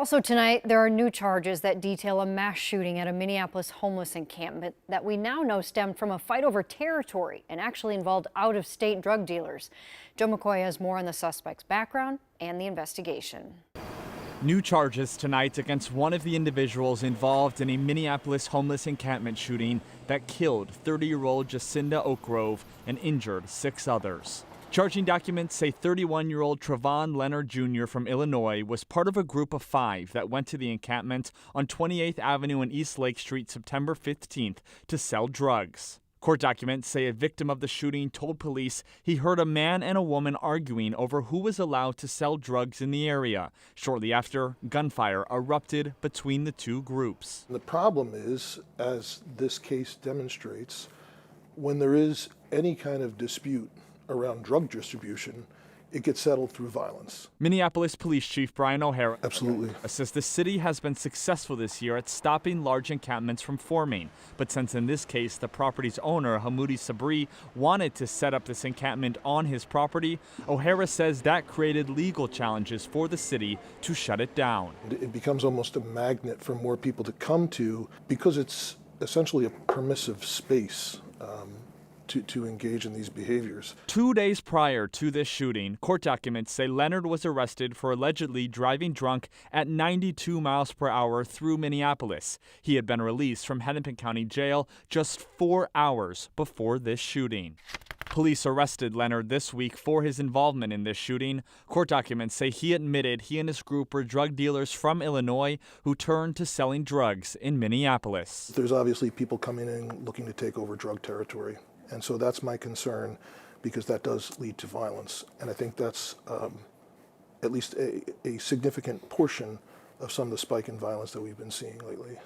Also tonight, there are new charges that detail a mass shooting at a Minneapolis homeless encampment that we now know stemmed from a fight over territory and actually involved out-of-state drug dealers. Joe McCoy has more on the suspect's background and the investigation. New charges tonight against one of the individuals involved in a Minneapolis homeless encampment shooting that killed 30-year-old Jacinda Oakgrove and injured 6 others. Charging documents say 31-year-old Trevon Leonard Jr. from Illinois was part of a group of 5 that went to the encampment on 28th Avenue and East Lake Street September 15th to sell drugs. Court documents say a victim of the shooting told police he heard a man and a woman arguing over who was allowed to sell drugs in the area. Shortly after, gunfire erupted between the 2 groups. The problem is, as this case demonstrates, when there is any kind of dispute around drug distribution, it gets settled through violence. Minneapolis Police Chief Brian O'Hara says the city has been successful this year at stopping large encampments from forming. But since in this case the property's owner, Hamoudi Sabri, wanted to set up this encampment on his property, O'Hara says that created legal challenges for the city to shut it down. It becomes almost a magnet for more people to come to because it's essentially a permissive space. To engage in these behaviors. 2 days prior to this shooting, court documents say Leonard was arrested for allegedly driving drunk at 92 miles per hour through Minneapolis. He had been released from Hennepin County Jail just 4 hours before this shooting. Police arrested Leonard this week for his involvement in this shooting. Court documents say he admitted he and his group were drug dealers from Illinois who turned to selling drugs in Minneapolis. There's obviously people coming in looking to take over drug territory. And so that's my concern, because that does lead to violence. And I think that's at least a significant portion of some of the spike in violence that we've been seeing lately.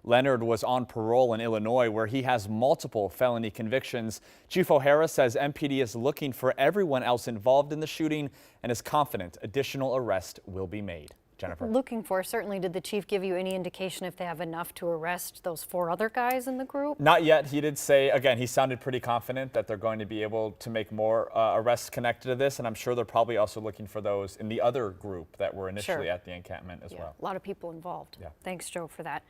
Leonard was on parole in Illinois, where he has multiple felony convictions. Chief O'Hara says MPD is looking for everyone else involved in the shooting and is confident additional arrests will be made. Jennifer. Looking for, certainly, did the chief give you any indication if they have enough to arrest those 4 other guys in the group? Not yet. He did say, again, he sounded pretty confident that they're going to be able to make more arrests connected to this, and I'm sure they're probably also looking for those in the other group that were initially at the encampment as well. A lot of people involved. Yeah. Thanks, Joe, for that.